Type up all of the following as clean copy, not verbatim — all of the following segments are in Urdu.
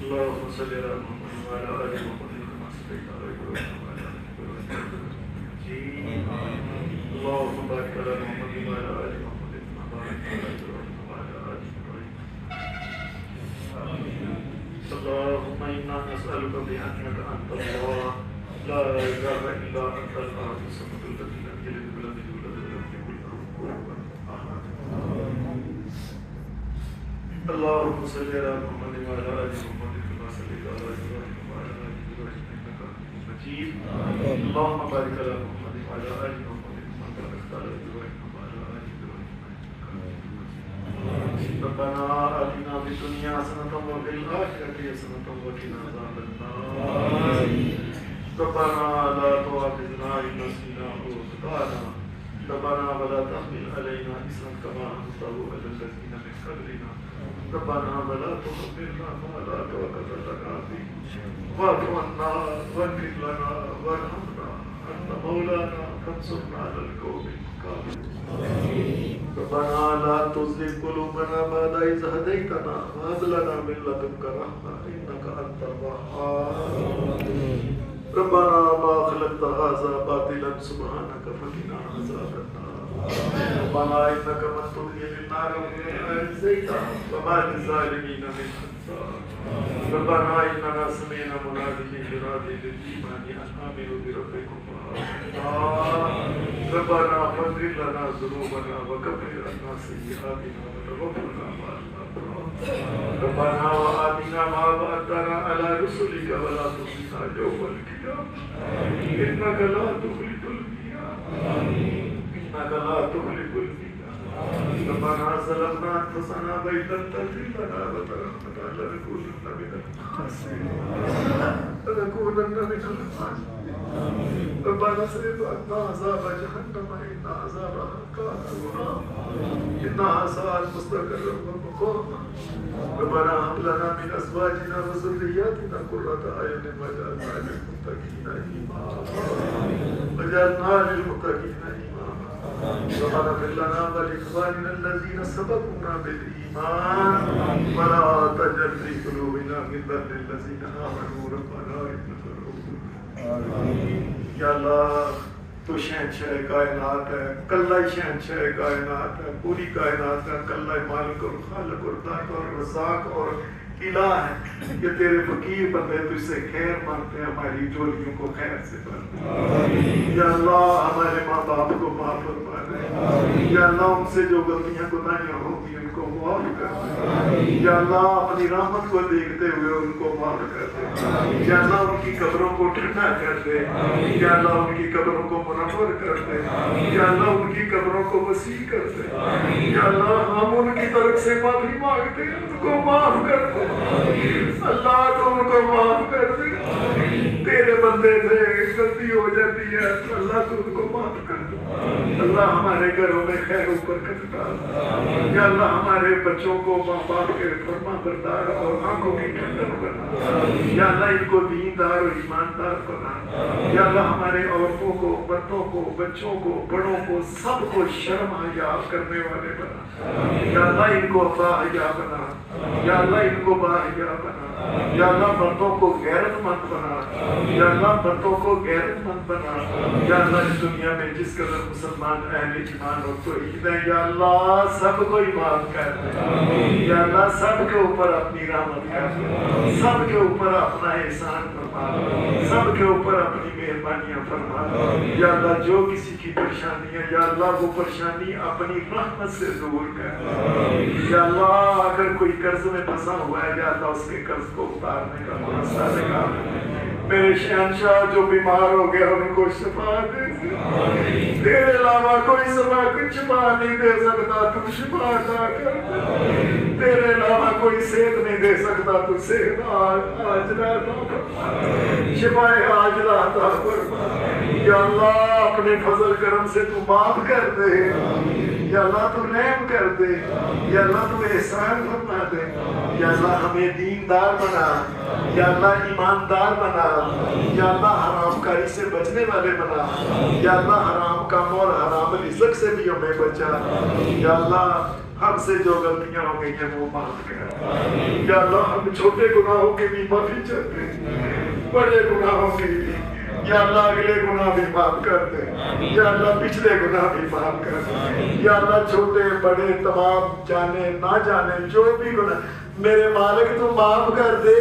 اللهم صل على محمد وعلى آل محمد كما صليت على إبراهيم وعلى آل إبراهيم اللهم بارك على محمد وعلى آل محمد كما باركت على إبراهيم وعلى آل إبراهيم اللهم إنا نسألك بأنك أنت الله لا إله إلا أنت الأحد الصمد الذي لم يلد ولم يولد ولم يكن له كفوا أحد اللهم صل على محمد وعلى آل محمد كما صليت على إبراهيم وعلى آل إبراهيم إنك حميد مجيد اللهم بارك على محمد وعلى آل محمد كما باركت على إبراهيم وعلى آل إبراهيم إنك حميد مجيد ربنا آتنا في الدنيا حسنة وفي الآخرة حسنة وقنا عذاب النار ربنا لا تؤاخذنا إن نسينا أو أخطأنا ربنا ولا تحمل علينا إصرا كما حملته على الذين من قبلنا ربنا ولا تحملنا ما لا طاقة لنا به واعف عنا واغفر لنا وارحمنا أنت مولانا فانصرنا على القوم الكافرين ربنا لا تزغ قلوبنا بعد إذ هديتنا وهب لنا من لدنك رحمة إنك أنت الوهاب ربنا ما خلقت هذا باطلا سبحانك فقنا عذاب النار ربنا إنك من تدخل النار فأخزيته وما للظالمين من أنصار ربنا إننا سمعنا مناديا ينادي للإيمان أن آمنوا بربكم فآمنا ربنا فاغفر لنا ذنوبنا وكفر عنا سيئاتنا وتوفنا مع الأبرار ربنا وآتنا ما وعدتنا على رسلك ولا تخزنا يوم القيامة إنك لا تخلف الميعاد إنك لا تخلف الميعاد ربنا ظلمنا أنفسنا وإن لم تغفر لنا وترحمنا لنكونن من الخاسرين ربنا اصرف عنا عذاب جهنم إن عذابها كان غراما إنها ساءت مستقرا ومقاما ربنا هب لنا من أزواجنا وذرياتنا قرة أعين واجعلنا للمتقين إماما ربنا اغفر لنا ولإخواننا الذين سبقونا بالإيمان ولا تجعل في قلوبنا غلا للذين آمنوا ربنا إنك رؤوف یا اللہ تو شہنشاہ کائنات ہے کلہ شہنشاہ کائنات ہے پوری کائنات ہے کلہ مالک اور خالق اور داتا اور رزاق اور الہ ہے یہ تیرے فقیر بندے تجھ سے خیر مانگتے ہیں ہماری جولیوں کو خیر سے بھر یا اللہ ہمارے ماں باپ کو معاف فرما دے یا اللہ ان سے جو غلطیاں گناہیاں ہوگی ان کو معاف کر دے یا اللہ اپنی رحمت کو دیکھتے ہوئے ان کو معاف کر دے یا اللہ ان کی قبروں کو ٹھنڈا کر دے یا اللہ ان کی قبروں کو منور کر دے یا اللہ ان کی قبروں کو وسیع کر دے یا اللہ ہم ان کی طرف سے معافی مانگتے ہیں ان کو معاف کر دے اللہ تو ان کو معاف کر دے تیرے بندے سے غلطی ہو جاتی ہے اللہ تو ان کو معاف کر دے اللہ ہمارے گھروں میں خیر اوپر کرتا یا اللہ ہمارے بچوں کو ماں باپ کے فرما بردار اور آنکھوں کی ٹھنڈک بنا یا اللہ ان کو دیندار اور ایماندار بنا یا اللہ ہمارے عورتوں کو مردوں کو بچوں کو بڑوں کو سب کو شرم حیا کرنے والے بنا یا اللہ ان کو باحیا بنا یا اللہ ان کو باحیا بنا یا اللہ مردوں کو غیرت مند بنا یا اللہ مردوں کو غیرت مند بنا یا اللہ اس دنیا میں جس قدر مسلمان اہل ایمان اور توحید ہے یا اللہ سب کو ایمان کر دے یا اللہ سب کے اوپر اپنی رحمت کر دے سب کے اوپر اپنا احسان فرما سب کے اوپر اپنی مہربانیاں فرما یا اللہ جو کسی کی پریشانی ہے یا اللہ وہ پریشانی اپنی رحمت سے دور کر یا اللہ اگر کوئی قرض میں پھنسا ہوا ہے یا اللہ اس کے قرض کو اتارنے کا راستہ دکھا میرے شہنشاہ جو بیمار ہو گیا ان کو شفا دے تیرے علاوہ کوئی سما کچھ شفا نہیں دے سکتا تو شفا عطا کر تیرے علاوہ کوئی صحت نہیں دے سکتا تو صحت عاجلہ عطا فرما شفا عاجلہ عطا فرما یا اللہ اپنے فضل کرم سے تو معاف کر دے یا اللہ تو رحم کر دے یا اللہ تو احسان فرما دے یا اللہ ہمیں دیندار بنا یا اللہ ایماندار بنا یا اللہ حرام کاری سے بچنے والے بنا یا اللہ حرام کام اور حرام رزق سے بھی ہمیں بچا یا اللہ ہم سے جو غلطیاں ہو گئی ہیں وہ معاف کر یا اللہ. ہم چھوٹے گناہوں کی بھی معافی چاہتے ہیں, بڑے گناہوں کی بھی یا اللہ اگلے گناہ بھی معاف کر دے یا اللہ, پچھلے گناہ بھی معاف کر دے یا اللہ. چھوٹے بڑے تمام جانے نہ جانے جو بھی گناہ میرے مالک تو معاف کر دے,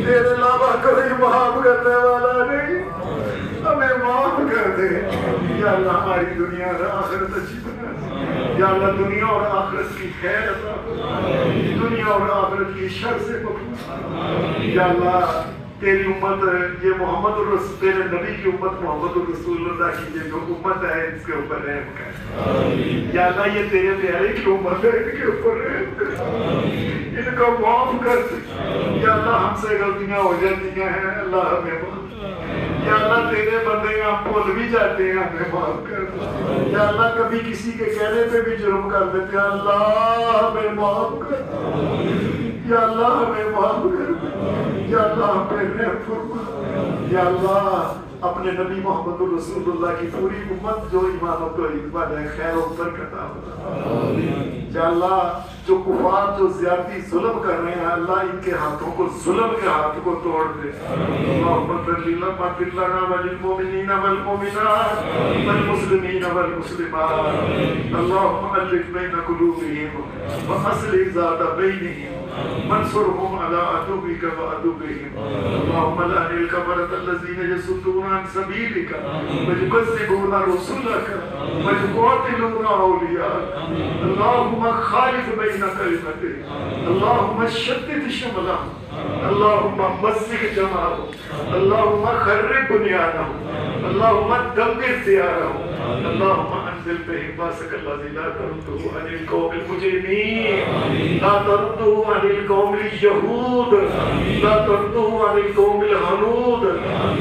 تیرے علاوہ کوئی معاف کرنے والا نہیں, ہمیں معاف کر دے یا اللہ. ہماری دنیا اور آخرت اچھی بنا دے یا اللہ. دنیا اور آخرت کی خیر عطا فرما, دنیا اور آخرت کی شر سے بچا یا اللہ. تیری امت یہ محمد الرسول, تیرے نبی کی امت محمد الرسول اللہ کی یہ جو امت ہے اس کے اوپر رحم کر یا اللہ. یہ تیرے پیارے کی امت ہے, ان کے اوپر رحم کر, ان کو معاف کر یا اللہ. ہم سے غلطیاں ہو جاتی ہیں اللہ, ہمیں معاف یا اللہ. تیرے بندے ہم بھول بھی جاتے ہیں, ہمیں معاف کر یا اللہ. کبھی کسی کے کہنے پہ بھی جرم کر دیتے ہیں اللہ, ہمیں معاف کر یا اللہ. ہمیں معاف کر یا اللہ, ہمیں رحم فرما یا اللہ. اپنے نبی محمد الرسول اللہ کی پوری امت جو ایمان و توحید پر ہے خیر و برکت عطا یا اللہ. جو کفار جو زیادتی ظلم کر رہے ہیں اللہ, ان کے ہاتھوں کو ظلم کے ہاتھ کو توڑ دے. اللہم صلی اللہ لنا وللمؤمنین والمؤمنات والمسلمین والمسلمات. اللہم الف بین قلوبہم واصلح ذات بینہم وانصرهم على عدوك وعدوهم. اللهم لعن الكفرة الذين يصدون عن سبيلك ويكذبون رسلك ويقاتلون أولياءك. اللهم خالف بين كلمتهم, اللهم شتت شملهم, اللهم مزق جماعهم, اللهم خرب بنيانهم, اللهم دمر ديارهم, اللهم انزل بهم باسك الذي لا ترده عن القوم المجرمين, لا ترده عن القوم اليهود, لا ترده عن القوم الهنود,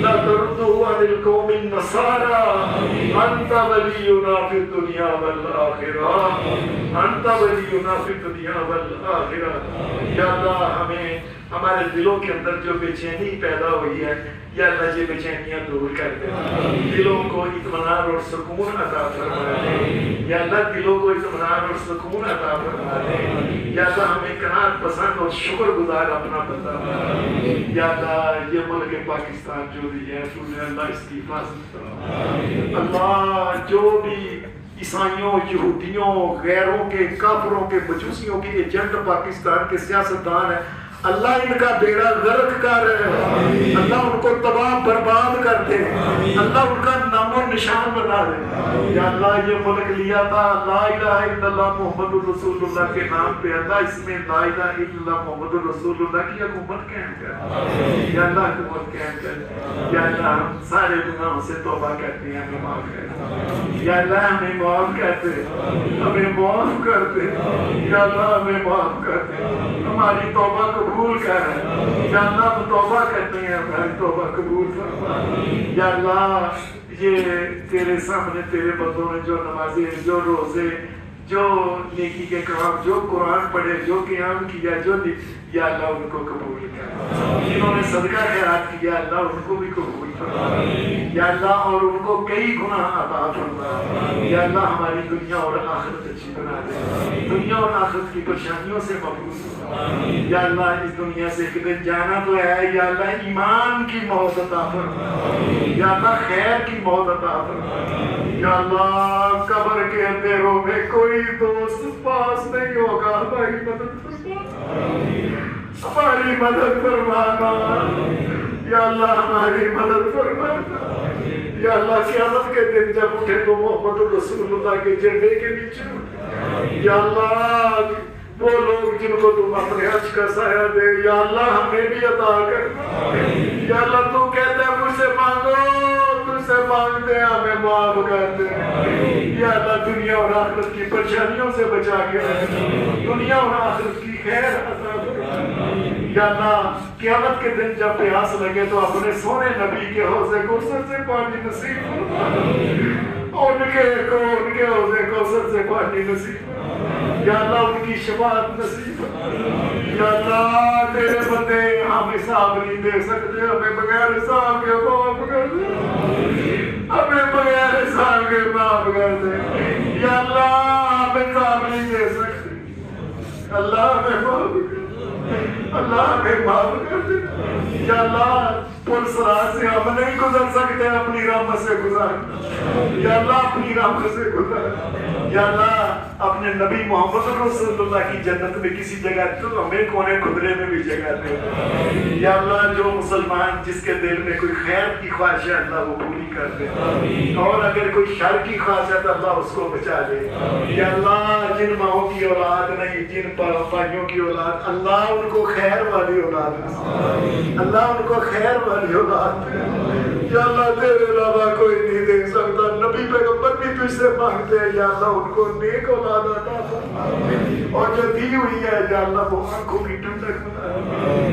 لا ترده عن القوم النصارى. انت ولينا في الدنيا والآخرة, انت ولينا في الدنيا والآخرة یا اللہ. ہمیں ہمارے دلوں کے اندر جو بے چینی پیدا ہوئی ہے یا اللہ, یہ بے چینیاں دور کر دے, دلوں کو اطمینان اور سکون عطا فرما دے یا اللہ. دلوں کو اطمینان اور سکون عطا فرما دے یا اللہ. ہمیں قناعت پسند اور شکر گزار اپنا بندہ یا اللہ. یہ ملک پاکستان جو بھی ہے تو نے اللہ اس کی حفاظت فرما اللہ. جو بھی عیسائیوں, یہودیوں, غیروں کے, کافروں کے, مجوسیوں کے ایجنٹ پاکستان کے سیاستدان ہیں اللہ, ان کا بیڑا غرق کر اللہ, ان کو تباہ برباد کر دے اللہ, ان کا نام و نشان بنا دے یا اللہ. یہ ملک لیا تھا لا الہ الا اللہ محمد الرسول اللہ کے نام پہ اللہ, اس میں لا الہ الا اللہ محمد الرسول اللہ کی حکومت قائم کر یا اللہ, حکومت قائم کر یا اللہ. ہم سارے گناہوں سے توبہ کرتے ہیں, ہمیں معاف کر یا اللہ. ہمیں معاف کرتے, ہمیں معاف کرتے یا اللہ, ہمیں معاف کرتے. ہماری توبہ قبول کر یا اللہ. ہم توبہ کرتے ہیں, ہماری توبہ قبول فرما یا اللہ. یہ تیرے سامنے تیرے بندوں نے جو نمازیں, جو روزے, جو نیکی کے کام, جو قرآن پڑھے, جو قیام کیا, جو یا اللہ ان کو قبول کر. جنہوں نے صدقہ خیرات کیا اللہ ان کو بھی قبول فرما یا اللہ, اور ان کو کئی گناہ عطا فرما یا اللہ. ہماری دنیا اور آخرت اچھی بنا دے, دنیا اور آخرت کی پریشانیوں سے محفوظ یا اللہ. اس دنیا سے ایک دن جانا تو ہے یا اللہ. ایمان کی موت عطا فرما یا اللہ, خیر کی موت عطا فرما یا اللہ. قبر کے اندھیروں میں کوئی دوست پاس نہیں ہوگا, ہماری مدد فرما, ہماری مدد فرمانا یا اللہ. ہماری مدد فرمانا یا اللہ. قیامت کے دن جب اٹھے تو محمد الرسول اللہ کے جھنڈے کے نیچے یا اللہ, وہ لوگ جن کو تم اپنے عرش کا سایہ دے یا اللہ, ہمیں بھی عطا کر یا اللہ. تو کہتے ہیں مجھ سے مانگو, تجھ سے مانگتے ہیں, ہمیں معاف کر دے یا اللہ. دنیا اور آخرت کی پریشانیوں سے بچا کے دنیا اور آخرت کی خیر عطا یا اللہ. قیامت کے دن جب پیاس لگے تو اپنے سونے نبی کے حوض کوثر سے پانی نصیب فرما, ان کے حوض کوثر سے پانی نصیب یا اللہ. ان کی شفاعت نصیب یا اللہ. تیرے بندے ہم حساب نہیں دے سکتے, ہمیں بغیر حساب کے معاف کر دے, ہمیں بغیر حساب کے معاف کر دے یا اللہ. ہم حساب نہیں دے سکتے اللہ ہمیں معاف کر، اللہ ہمیں معاف کر دے یا اللہ۔ پل صراط سے ہم نہیں گزر سکتے، اپنی رحمت سے گزر یا اللہ، اپنی رحمت سے گزر یا اللہ۔ اپنے نبی محمد رسول اللہ کی جنت میں کسی جگہ تو ہمیں کونے خدرے میں بھی جگہ دے یا اللہ۔ جو مسلمان جس کے دل میں کوئی خیر کی خواہش ہے اللہ وہ پوری کر دے، اور اگر کوئی شر کی خواہش ہے تو اللہ اس کو بچا دے یا اللہ۔ جن ماؤں کی اولاد نہیں، جن بھائیوں کی اولاد، اللہ ان کو خیر والی اولاد دے، اللہ ان کو خیر والی اولاد دے یا اللہ۔ تیرے علاوہ کوئی نہیں دے سکتا، نبی پیغمبر بھی تجھ سے مانگتے ہیں یا اللہ، ان کو نیک اولاد عطا فرما، اور جو دی ہوئی ہے یا اللہ وہ آنکھوں کی ٹھنڈک بنا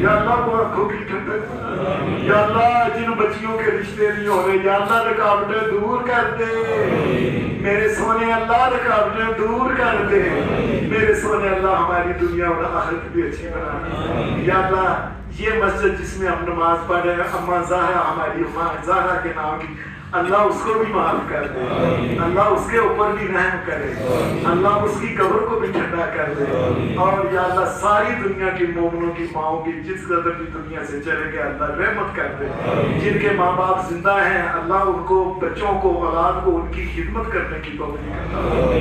یا اللہ، وہ آنکھوں کی ٹھنڈک بنا یا اللہ۔ جن بچیوں کے رشتے نہیں ہو رہے یا اللہ رکاوٹیں دور کر دے میرے سونے اللہ، رکاوٹیں دور کر دے میرے سونے اللہ۔ ہماری دنیا اور آخرت بھی اچھی بنا یا اللہ۔ یہ مسجد جس میں ہم نماز پڑھ رہے ہیں، اماں زہرا، ہماری اماں زہرا کے نام کی، اللہ اس کو بھی معاف کر دے اللہ، اس کے اوپر بھی رحم کرے اللہ، اس کی قبر کو بھی ٹھنڈا کر دے، اور یا اللہ ساری دنیا کی مومنوں کی ماؤں کی جس قدر بھی دنیا سے چلے گئے اللہ رحمت کر دے۔ جن کے ماں باپ زندہ ہیں اللہ ان کو، بچوں کو، اولاد کو ان کی خدمت کرنے کی توفیق عطا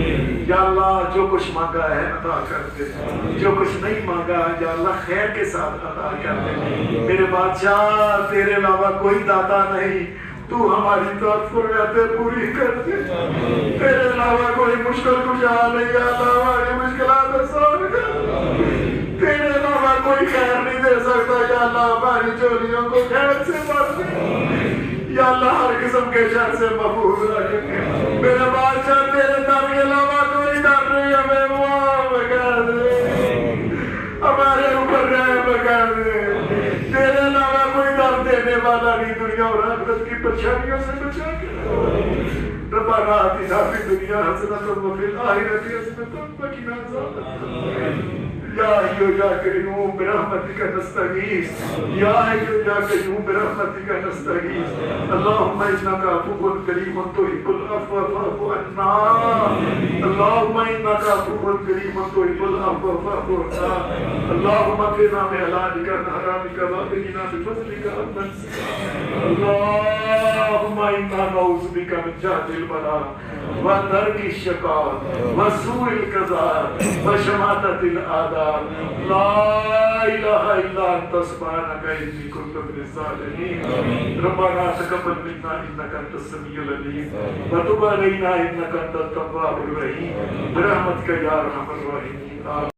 یا اللہ۔ جو کچھ مانگا ہے عطا کر دے، جو کچھ نہیں مانگا یا اللہ خیر کے ساتھ عطا کر دے میرے بادشاہ۔ تیرے علاوہ کوئی داتا نہیں، تو ہماری تعلقاتیں پوری کر دے، تیرے علاوہ کوئی مشکل کشا نہیں یا اللہ، ہماری مشکلات آسان کر دے، تیرے علاوہ کوئی خیر نہیں دے سکتا یا اللہ۔ ہماری چولیوں کو خیر سے بھر دے یا اللہ، ہر قسم کے شر سے محفوظ رکھ میرے بادشاہ۔ تیرے در کے علاوہ کوئی در نہیں، ہمیں معاف کر دے، ہمارے اوپر رحم کر دے، تیرے علاوہ کوئی در دینے والا نہیں، دنیا اور آخرت کی پریشانیوں سے بچا کے ربنا آتنا فی الدنیا حسنۃ وفی الآخرۃ حسنۃ وقنا عذاب النار یا حی یا قیوم برحمتک نستغیث یا حی یا قیوم برحمتک نستغیث اللهم انک عفو کریم تحب العفو فاعف عنا اللهم انک عفو کریم تحب العفو فاعف عنا اللهم اغفرنا بحلالک عن حرامک واغننا بفضلک عمن سواک اللهم انا نعوذ بک من جهد البلاء ودرك الشقاء وسوء القضاء وشماتة الأعداء لا إله إلا أنت سبحانك إني كنت من الظالمين ربنا تقبل منا إنك أنت السميع العليم وتب علينا إنك أنت التواب الرحيم برحمتك يا أرحم الراحمين